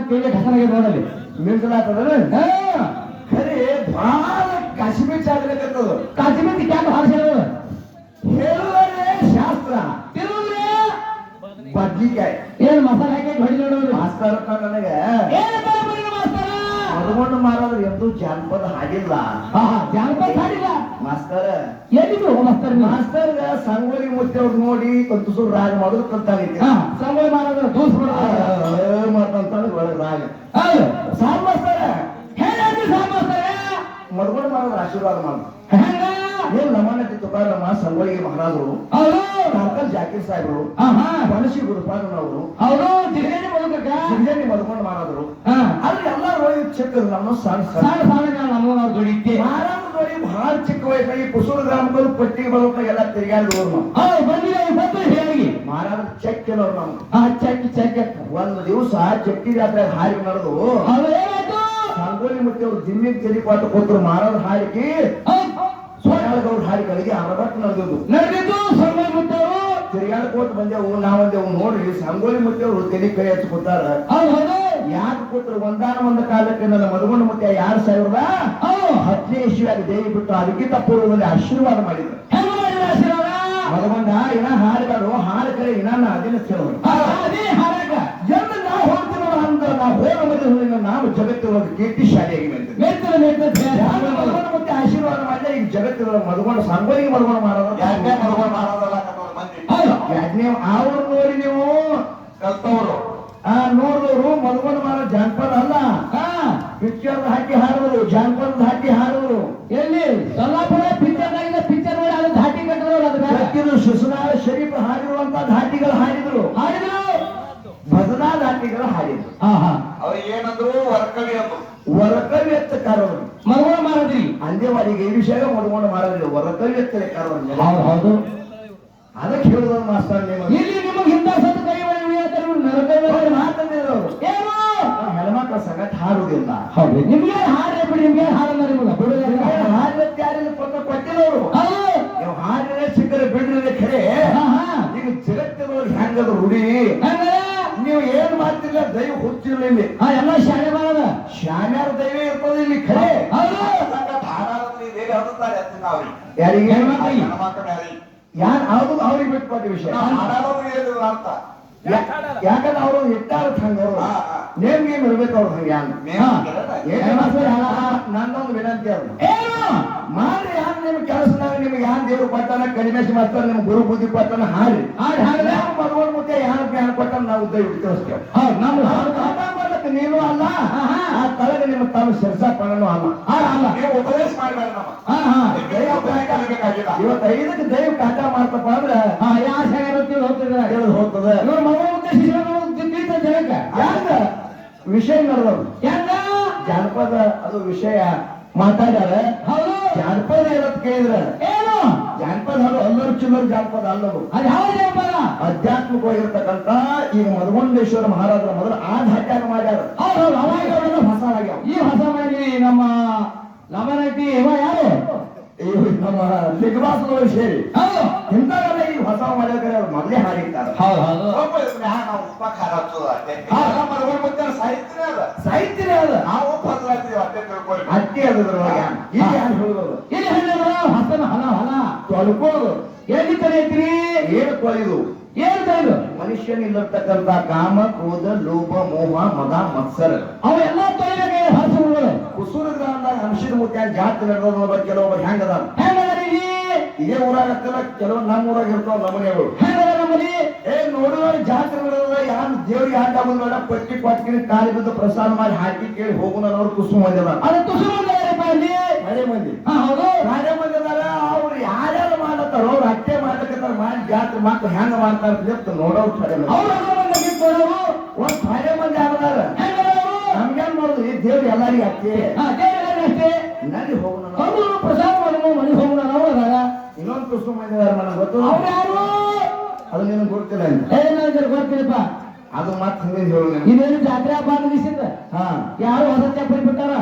ಕೈಗೆ ಢಕನಾಗಿ ನೋಡಲಿ ಮೀಸಲಾಗ್ತದ ಖರೆ ಭಾಳ ಕಾಶ್ಮೀರ್ ಚಾಗಲಿಕ್ಕತ್ತದ ಕಾಶ್ಮೀರ್ ಕ್ಯಾಕ್ ಭಾಳ ಹೇಳುವರೆ ಶಾಸ್ತ್ರ ತಿರುವ್ರೆ ಬದ್ಲಿಕಾಯಿ ಏನ್ ಮಸಾಲೆ ಹಾಕಿ ಹೊಡಿ ನೋಡೋದು ಮಾಸ್ತರ್ ನನಗೆ ಮದುಗೊಂಡು ಮಾರೋದು ಎಂದು ಜಾನಪದ ಹಾಡಿಲ್ಲ ಜಾನಪದ ಹಾಡಿಲ್ಲ ಮಾಸ್ತರ್ ಎಲ್ಲಿದ್ರು ಮಾಸ್ತರ್ ಮಾಸ್ತರ್ ಸಂಗೋಲಿ ಮುತ್ತೆ ಅವ್ರು ನೋಡಿ ಕಂತುಸೂರು ರಾಗ ಮಾಡೋದು ಕಲ್ತಾಗೈತಿ ಸಂಗೋಲಿ ಮಾರೋದು ದೂಸ್ ಮಾತಂತ ಒಳಗೆ ರಾಗ ಸಾರ್ ಮಾಸ್ತರ ಹೇಳಿ ಸಾರ್ ಮಾಸ್ತರ ಮದುಗೊಂಡು ಮಾಡೋದು ಆಶೀರ್ವಾದ ಮಾಡೋದು ಹೆಂಗ ಏನ್ ನಮ್ಮನತಿ ತುಕಾರಮ್ಮ ಸಂಗೋಳಿಗೆ ಮಹಾರಾಜರು ಕಾರ್ಕಲ್ ಜಾಕೀರ್ ಸಾಹೇಬರು ಮನಸ್ಸಿ ಗುರುಪಾದನವರು ಅವರು ಜಿಲ್ಲೆನೇ ಬದುಕಕ್ಕ ಜಿಲ್ಲೆನೇ ಮದುಗೊಂಡು ಮಾರಾದ್ರು ಅಲ್ಲಿ ಎಲ್ಲರೂ ಚಿಕ್ಕ ನಮ್ಮ ನಮ್ಮ ದುಡಿತೆ ಮಾರಾಟ ನೋಡಿ ಬಹಳ ಚಿಕ್ಕ ವಯಸ್ಸಾಗಿ ಕುಸೂರು ಗ್ರಾಮಗಳು ಪಟ್ಟಿ ಬರೋಕ ಎಲ್ಲ ತಿರುಗಾಡಿದವ್ರು ನಾವು ಬಂದಿಲ್ಲ ಹೇಳಿ ಮಾರಾಟ ಚೆಕ್ ಕೆಲವ್ರು ನಾವು ಚೆಕ್ ಒಂದು ದಿವಸ ಚಟ್ಟಿ ಜಾತ್ರೆ ಹಾರಿ ನಡೆದು ಸಂಗೋಲಿ ಮುಟ್ಟಿ ಅವ್ರು ಜಿಮ್ಮಿಗೆ ತೆಲಿಪಾಟ ಕೊಟ್ಟರು ಮಾರಾಟ ಹಾರಿಕೆ ಸೋನಾಳಗೌಡ ಹಾರಿಗಳಿಗೆ ಅರಬಟ್ಟು ನಡೆದಿದ್ದು ಸಂಗೋಲಿ ಮುಟ್ಟವರು ತಿರುಗಾಡ್ಕೋತ ಬಂದೆವು ನಾವಂದೆವು ನೋಡ್ರಿ ಸಂಗೋಲಿ ಮುಟ್ಟವ್ರು ತೆಲಿ ಕೈ ಹಚ್ಕೊತಾರ ಯಾಕೆ ಕೊಟ್ಟರು ಒಂದಾನ ಕಾಲಕ್ಕೆ ನನ್ನ ಮದುಗೊಂಡು ಮುತ್ತೆ 2010ನೇ ಇಸ್ವಿಯಾಗ ದೇವಿ ಬಿಟ್ಟು ಅದಕ್ಕಿಂತ ಪೂರ್ವದಲ್ಲಿ ಆಶೀರ್ವಾದ ಮಾಡಿದ್ರು ಮದುಗೊಂಡ ಇನ್ನ ಹಾಡುಗಾರು ಹಾಡು ಕರೆ ಇನ್ನ ಅದಿನ ಕೆಲವರು ಎಂದು ನಾವು ಹೋಗ್ತೀನೋ ಅಂತ ನಾವು ಹೋಗ ಮದುವೆ ನಾವು ಜಗತ್ತಿನ ಕೀರ್ತಿ ಶಾಲೆಯಾಗಿ ಮತ್ತೆ ಆಶೀರ್ವಾದ ಮಾಡಿದ್ರೆ ಈಗ ಜಗತ್ತಿನ ಮದುಗೊಂಡು ಸಂಗೋಲಿಗೆ ಮದುಗೊಂಡು ಮಾಡೋದು ಮದುಗೊಂಡು ಮಾಡೋದಲ್ಲ ನೀವು ಅವ್ರು ನೋಡಿ ನೀವು ಕಲ್ತವ್ರು ನೋಡಿದವರು ಮದುಗೊಂಡು ಮಾಡೋ ಜಾನಪದ ಅಲ್ಲ ಪಿಕ್ಚರ್ ಹಾಕಿ ಹಾಡಿದ್ರು ಜಾನಪದ ಹಾಕಿ ಹಾಡಿದ್ರು ಎಲ್ಲಿ ಸೊಲ್ಲಾಪುರ ಪಿಕ್ಚರ್ ನೋಡಿ ಅದು ಧಾಟಿ ಕಟ್ಟಿದ್ರು ಶಿಶುನಾಳ ಶರೀಫ್ ಹಾಡಿರುವಂತ ಧಾಟಿಗಳು ಹಾಡಿದ್ರು ಭಜನಾ ಧಾಟಿಗಳು ಹಾಡಿದ್ರು ಅವ್ರು ಏನಂದ್ರು ವರಕವಿ ಅಂದ್ರು ವರಕವಿ ಎತ್ತ ಕಾರೋರು ಮದುಗೊಂಡು ಮಾಡೋದ್ರಿ ಅಂದೇವಾರಿಗೆ ಈ ವಿಷಯ ಮದುಗೊಂಡು ಮಾಡೋದಿಲ್ಲ ವರಕವಿ ಎತ್ತಲೆ ಕಾರೋರು ಹೌದು ಅದಕ್ಕೆ ಹೇಳುವ ಮಾಸ್ತರ್ ಇಲ್ಲಿ ನಿಮಗೆ ಹಿಂದ ಸತ್ತು ಕೈ ಮಾತಂದಿದ್ರು ಹೆಣ್ಮಕ್ಳ ಸಂಗಟ ಹಾಡುವುದಿಲ್ಲ ಹೌದು ನಿಮ್ಗೆ ಹಾಡ್ರೆ ಬಿಡಿ ನಿಮ್ಗೆ ಹಾಡಲ್ಲ ನಿಮ್ಗೆ ಹಾಡ್ಲಕ್ಕೆ ಯಾರಿಲ್ಲ ಕೊಟ್ಟಿರೋರು ನೀವು ಹಾಡಿದ್ರೆ ಸಿಕ್ಕರೆ ಬಿಡ್ರಿ ಖರೆ ಈಗ ಜಗತ್ತಿನವ್ರು ಹೆಂಗದ ರೂಢಿ ನೀವು ಏನ್ ಮಾಡ್ತಿಲ್ಲ ದೈವ ಹುಚ್ಚಿಲ್ಲ ಇಲ್ಲಿ ಎಲ್ಲ ಶಾಲೆ ಮಾಡದ ಶಾನ್ಯಾರ ದೈವ ಇರ್ತದೆ ಇಲ್ಲಿ ಖರೆ ಯಾರಿಗೆ ಯಾರು ಅವ್ರು ಅವ್ರಿಗೆ ಬಿಟ್ಕೊಟ್ಟ ವಿಷಯ ಅರ್ಥ ಯಾಕಂದ್ರೆ ಅವರು ಇಟ್ಟಾರ ಹಂಗವ್ರು ನೇಮ್ ಗೇಮ್ ಇರ್ಬೇಕು ಅವ್ರು ಹಂಗೆ ನಂದೊಂದು ವಿನಂತಿ ಅವ್ರು ಮಾಡ್ರಿ ಯಾರು ನಿಮ್ ಕೆಲಸದಾಗ ನಿಮ್ಗೆ ಯಾರು ದೇವ್ರು ಕೊಟ್ಟಾನ ಕಡಿಮೆ ಮಾಡ್ತಾನೆ ನಿಮ್ ಗುರು ಬುದ್ಧಿ ಕೊಟ್ಟಾನ ಹಾಡಿ ಮದುಗೊಂಡು ಮುತ್ತೆ ಯಾರು ಕೊಟ್ಟಾನ ನಾವು ದಯ ತಿಳಿಸ್ತೇವೆ ನಮ್ಮ ನೀನು ಅಲ್ಲ ಆ ತಳಗೆ ನಿಮ್ಮ ತಾವು ಶಿರ್ಸಾಪಣ್ಣನು ಅಲ್ಲ ನೀವು ಉಪದೇಶ ಮಾಡಬೇಡ ಇವತ್ತು 5ಕ್ಕೆ ದೈವ ಕಾಟ ಮಾಡ್ತಪ್ಪ ಅಂದ್ರೆ ಹೋಗ್ತದೆ ಯಾಕ ವಿಷಯ ನಡೆದವ್ರು ಜಾನಪದ ಅದು ವಿಷಯ ಮಾತಾಡ್ಯಾರ ಜಾನಪದ ಏನಂತ ಕೇಳಿದ್ರ ಏನು ಜಾನಪದ ಅದು ಅಲ್ಲರು ಚಿಲ್ಲರು ಜಾನಪದ ಅಲ್ಲದು ಅದು ಯಾವ ಜಾನಪದ ಆಧ್ಯಾತ್ಮಿಕವಾಗಿರ್ತಕ್ಕಂಥ ಈಗ ಮಧುಗೊಂಡೇಶ್ವರ ಮಹಾರಾಜರ ಮೊದಲು ಆ ಧಾಟ್ಯಾಗ ಮಾಡ್ಯಾರ ಅವಾಗ ಹೊಸ ಆಗ್ಯಾವ ಈ ಹೊಸ ಮಾಡಿ ನಮ್ಮ ಲಮನಟಿ ಇವ ಯಾರು ನಮ್ಮ ಲಿಂಗವಾಸದವರು ಸೇರಿ ಇಂಥವೆಲ್ಲ ಈಗ ಹೊಸ ಮಾಡ್ಯಾರ ಮೊದಲೇ ಹಾರಿರ್ತಾರೆ ಸಾಹಿತ್ಯನೇ ಅದ ನಾವು ಬದಲಾಗ್ತೀವಿ ಅಷ್ಟೇ ತಿಳ್ಕೊಳ್ಳಿ ಅಷ್ಟೇ ಅದ್ರೊಳಗೆ ಈಗ ಯಾರು ಹೇಳೋದು ಇಲ್ಲಿ ಹೇಳಿದ್ರು ಹಸನ ಹೊಲ ತೊಳ್ಕೋದು ಎಲ್ಲಿ ಕಲಿಯತ್ರಿ ಏನು ತೊಳೆಯುದು ಏನು ಕಲಿದು ಮನುಷ್ಯನಿಲ್ಲಿರ್ತಕ್ಕಂಥ ಕಾಮ ಕ್ರೋಧ ಲೋಭ ಮೋಹ ಮದ ಮತ್ಸರ ಅವೆಲ್ಲ ತೊಳಿಬೇಕು ಹಸುಗಳು ಕುಸೂರು ಗ್ರಾಮದಾಗ ಅಂಶದ ಮುತ್ಯ ಜಾತಿ ನಡೆದ ಕೆಲವೊಬ್ಬರು ಹೆಂಗದ ಇದೇ ಊರಾಗ ಕೆಲವು ನಮ್ಮ ಊರಾಗ ಇರ್ತಾವ ನಮನೆಗಳು ನೋಡುವ ಜಾತ್ರೆ ನಡೆದ ಯಾರು ದೇವ್ರಿಗೆ ಆಟ ಬಂದ ಪಟ್ಟಿ ಪಟ್ಟಿ ಕಾಲಿ ಬಿದ್ದು ಪ್ರಸಾದ ಮಾಡಿ ಹಾಕಿ ಕೇಳಿ ಹೋಗೋಣ ಅವ್ರು ಕುಸುಮ ಮಂದಿದ ಮಳೆ ಮಂದಿ ರಾಜ ಮಂದಿ ಅವ್ರು ಯಾರ್ಯಾರು ಮಾಡತ್ತಾರ ಅವ್ರು ಅಟ್ಟೆ ಮಾಡ್ಲಕತ್ತಾರ ಮಾಡಿ ಜಾತ್ರೆ ಮಕ್ಳು ಹೆಂಗ ಮಾಡ್ತಾರ ನೋಡೋರು ಒಂದ್ ಮಳೆ ಮಂದಿ ಆಗದಾರ ನಮ್ಗೇನ್ ಮಾಡೋದು ಈ ದೇವ್ರು ಎಲ್ಲರಿಗೂ ಅಷ್ಟೇ ನಡಿ ಹೋಗೋಣ ಪ್ರಸಾದ ಮಾಡೋಣ ಮನೆಗೆ ಹೋಗೋಣ ನಾವು ಅದಾಗ ಇನ್ನೊಂದು ಕುಸುಮ ಮಂದಿದಾರ ನನಗೆ ಗೊತ್ತು ಯಾರು ಅದು ನಿನಗೆ ಗೊತ್ತಿಲ್ಲ ಗೊತ್ತಿಲ್ಲಪ್ಪ ಅದು ಮತ್ತೆ ಹಿಂದೆ ಹೇಳು ಇದೇನು ಜಾತ್ರೆ ಹಬ್ಬ ಮುಗಿಸಿದ ಯಾರು ಹೊಸ ಚಪ್ಪಲಿ ಬಿಟ್ಟಾರ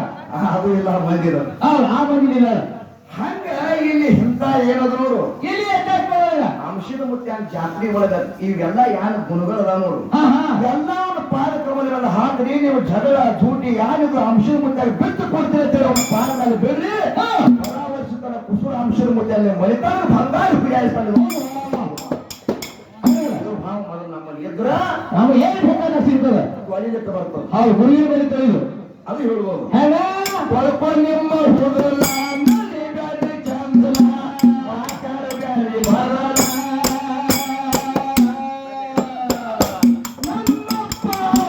ಅದು ಇಲ್ಲ ಮಂದಿರ ಆ ಮಂದಿಲ್ಲ ಹಂಗ ಇಲ್ಲಿ ಇಂತ ಏನದ ನೋಡು ಇಲ್ಲಿ ಅಂಶದ ಮುತ್ತೆ ಜಾತ್ರೆ ಒಳಗ ಇವೆಲ್ಲ ಯಾರು ಗುಣಗಳದ ನೋಡು ಎಲ್ಲವನ್ನು ಪಾದ ಕಮಲಗಳನ್ನು ಹಾಕ್ರಿ, ನೀವು ಜಗಳ ಜೂಟಿ ಯಾರಿದ್ರು ಅಂಶದ ಮುದ್ದೆ ಬಿಟ್ಟು ಕೊಡ್ತೀರ ಅವ್ರ ಪಾದ ಮೇಲೆ ಬಿಡ್ರಿ. ಪರಾಮರ್ಶಿತನ ಕುಸುರ ಅಂಶದ ಮುದ್ದೆ ಮಲಿತಾನ ಬಂಗಾರ ಬಿಡಿಸ್ಕೊಂಡು ನಮ್ಮಲ್ಲಿ ಎದ್ರ ನಾವು ಏನ್ ಬೇಕಾದ ಸಿಗ್ತದೆ ಒಳಿಲಿಕ್ಕೆ ಬರ್ತದೆ. ಹೌದು ಗುರುವಿನ ಮೇಲೆ ತಿಳಿದು ಅದು ಹೇಳ್ಬೋದು. ಹೇಗ ಸ್ವಲ್ಪ ನಿಮ್ಮ ಹುಡುಗಲ್ಲ ನಲಿಗಲಿ ಚಂದಲ ಮಾತಾಡಗಲಿ ಬರಲ ನಮ್ಮಪ್ಪ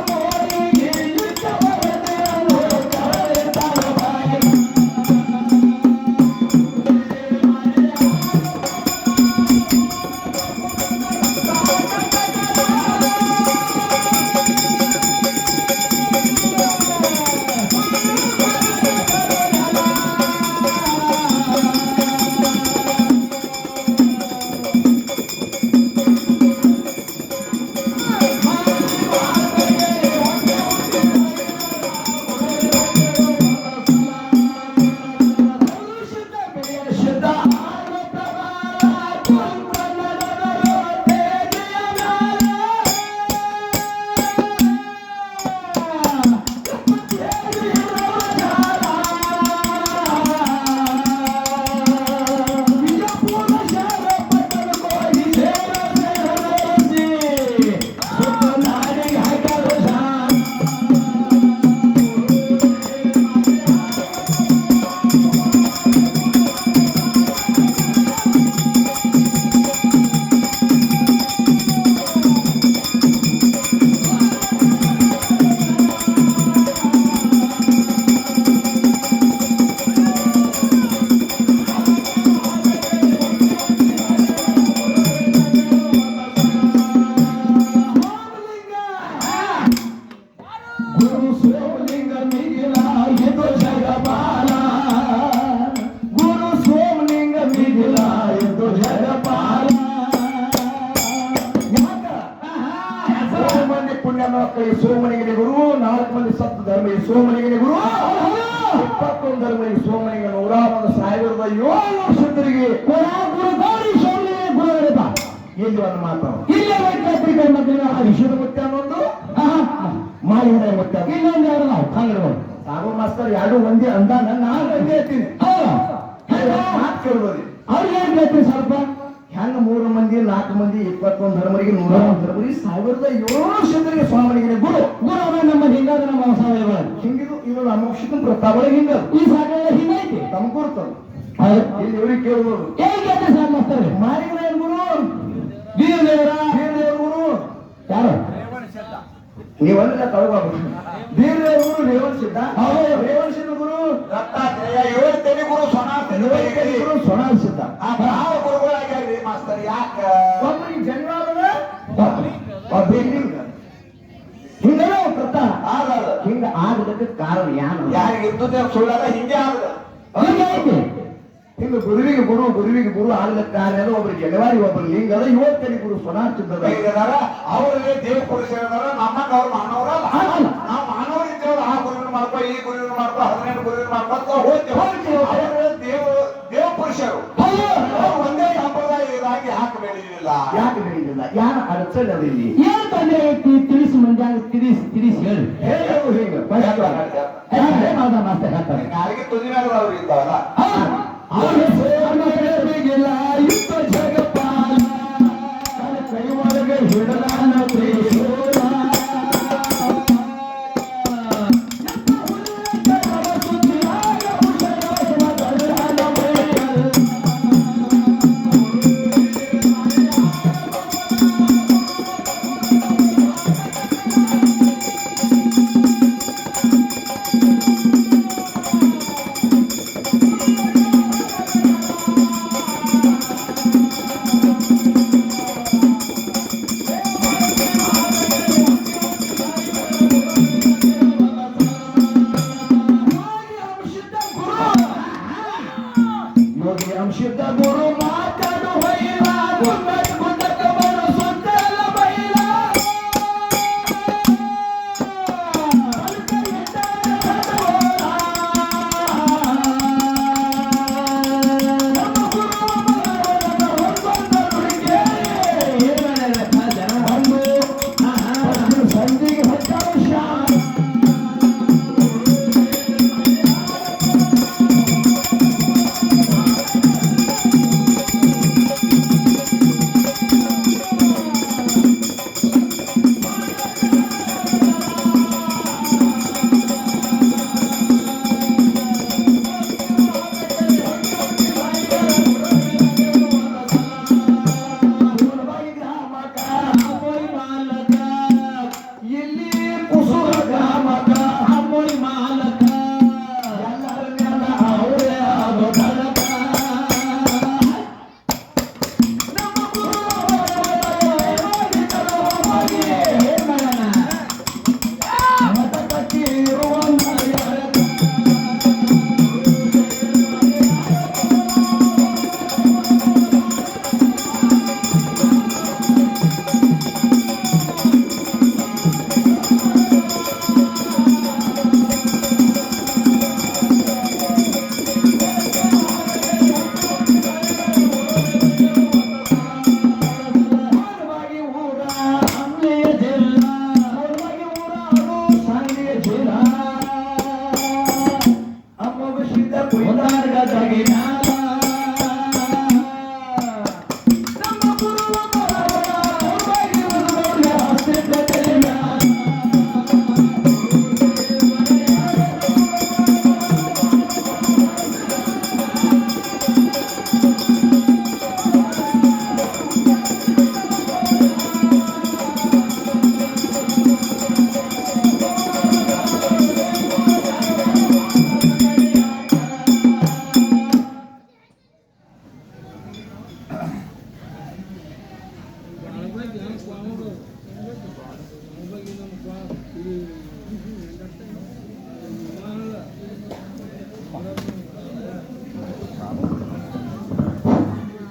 ಮೋರಿಗೆ ಇಷ್ಟವರದೇನು ಕರೆತಾರ ಬಾಯಿ ಗುರು ಸೋಮಲಿಂಗ ಮಿಗಿಲ ಇದು ಜಗಪಾಲ, ಗುರು ಸೋಮಲಿಂಗ ಮಿಗಿಲ ಇದು ಜಗಪಾಲ. ಮಂದಿ ಪುಣ್ಯ ಮಕ್ಕಳು ಸೋಮನಿಗೆ ಗುರು, 4 ಮಂದಿ ಸಪ್ತ ಧರ್ಮ ಸೋಮನಿಗೆ ಗುರು, 21 ಧರ್ಮ ಸೋಮನಿಗೆ 101,707 ವರ್ಷದವರೆಗೆ ಗುರು ಸೋಮಲಿಂಗ ಗುರು ಇಲ್ಲಿ ಒಂದು ಮಾತು ವಿಶ್ವದ ಮುತ್ಯ ಅನ್ನೊಂದು ಮಾಲಿಂದ ಮುತ್ಯ ಇನ್ನೊಂದು ಯಾರು ನಾವು ಕಾಂಗ್ರೆಸ್ ಸಾಗು ಮಾಸ್ತರ್ ಎರಡು ಒಂದೇ ಅಂದ ನಾನು ಒಂದೇ ಹೇಳ್ತೀನಿ ಮಾತು ಕೇಳ್ಬೋದು. ಅವ್ರಿಗೆ ಏನ್ ಹೇಳ್ತೀನಿ ಸ್ವಲ್ಪ ಹೆಂಗ 3 ಮಂದಿ 4 ಮಂದಿ 21 ಧರ್ಮರಿಗೆ 101 ಧರ್ಮರಿಗೆ 1707 ವರ್ಷದವರೆಗೆ ಸ್ವಾಮಿಗೆ ಗುರು ಗುರು ನಮ್ಮ ಹಿಂಗಾದ ನಮ್ಮ ಸಾವಯವ ಹಿಂಗಿದು ಇದು ನಮ್ಮ ಶಿಕ್ಷಣ ಪ್ರತಾಪಗಳ ಹಿಂಗ ಈ ಸಾಗರ ಹಿಂಗೈತಿ ತಮ್ಮ ಗುರುತದು ಇಲ್ಲಿ ಇವ್ರಿಗೆ ಕೇಳ್ಬೋದು. ಹೇಗೆ ಸರ್ ಮಾಸ್ತರ್ ಮಾಲಿಂಗ ಏನ್ ಗುರು ವೀರದೇವರ ಗುರು ಯಾರು ನೀವಲ್ಲ ತಳಬಾರ್ದು. ವೀರದೇವರ ಗುರು ರೇವಣ ಸಿದ್ಧ, ರೇವಣ ಸಿದ್ಧ ಗುರು ದತ್ತಾತ್ರೇಯ, 7 ತೆಲಿ ಗುರು ಗುರು ಸೊಣಾಲ ಸಿದ್ಧ. ಯಾವ ಗುರುಗಳಾಗ್ಯಾರ್ರಿ ಮಾಸ್ತರ್? ಯಾಕ ಒಬ್ಬರಿಗೆ ಜನ್ಮಾದ ಹಿಂಗೇನೋ ಕರ್ತ ಆಗಲ್ಲ. ಹಿಂಗ ಆಗದಕ್ಕೆ ಕಾರಣ ಯಾರು ಯಾರಿಗೆ ಇದ್ದದ್ದೇ ಸುಳ್ಳಲ್ಲ, ಹಿಂಗೆ ಆಗದ. ಹಿಂಗೈತಿ. ಹಿಂಗ ಗುರುವಿಗೆ ಗುರು ಗುರುವಿಗೆ ಗುರು ಆಗದಕ್ಕೆ ಕಾರಣ ಒಬ್ರು ಜಗವಾರಿ ಒಬ್ರು ಲಿಂಗ ಅದ 7 ಗುರು ಸೊಣಾಲ ಸಿದ್ಧದ ಅವ್ರಿಗೆ ದೇವ ಪುರುಷರದಾರ, ನಮ್ಮನ್ನ ಅವ್ರು ಮಾನವರಲ್ಲ. ನಾವು ಮಾನವರು ಇದ್ದೇವ್ರು, ಆ ಗುರುವಿನ ಮಾಡ್ಕೋ ಈ ಗುರುವಿನ ಮಾಡ್ಕೋ 18 ಗುರುವಿನ ಮಾಡ್ಕೋ ಹೋಗ್ತೇವೆ. ದೇವ ಪುರುಷರು ಅವ್ರು ಒಂದೇ ಸಂಪ್ರದಾಯ ಇದಾಗಿ ಯಾಕೆ ಬೆಳೆಯಲಿಲ್ಲ? ಯಾಕೆ ಬೆಳೆಯಲಿಲ್ಲ? ಯಾರ ಅಡಚಣೆ ಅದ ಇಲ್ಲಿ? ಏನ್ ತೊಂದರೆ ಐತಿ ತಿಳಿಸಿ ಮಂಜಾಗ ತಿಳಿಸಿ ಹೇಳಿ ಹಿಂಗ ಮಾಸ್ತ ಹೇಳ್ತಾರೆ ಯಾರಿಗೆ ತುದಿನಾಗ ಅವ್ರು ಇದ್ದಾವಲ್ಲ, ಜಗಪಾಲ ಕೈ ಒಳಗೆ ಹಿಡಲಾನ ತ್ರಿಶೂಲ ಅಂಶಿತ ಗುರು ಮಾತಾಡು ಹೊಯ್ಲ ಗುಂಡಕ್ಕ ಬರು ಸುತ್ತಲ ಬೈಲ ಸಂಧಿಗೆ ಹೊತ್ತ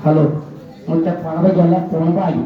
ಹಲೋ ಮುಂಚೆ ಪಣಬಗೆಲ್ಲ ಪೊಣಬಾಗಿ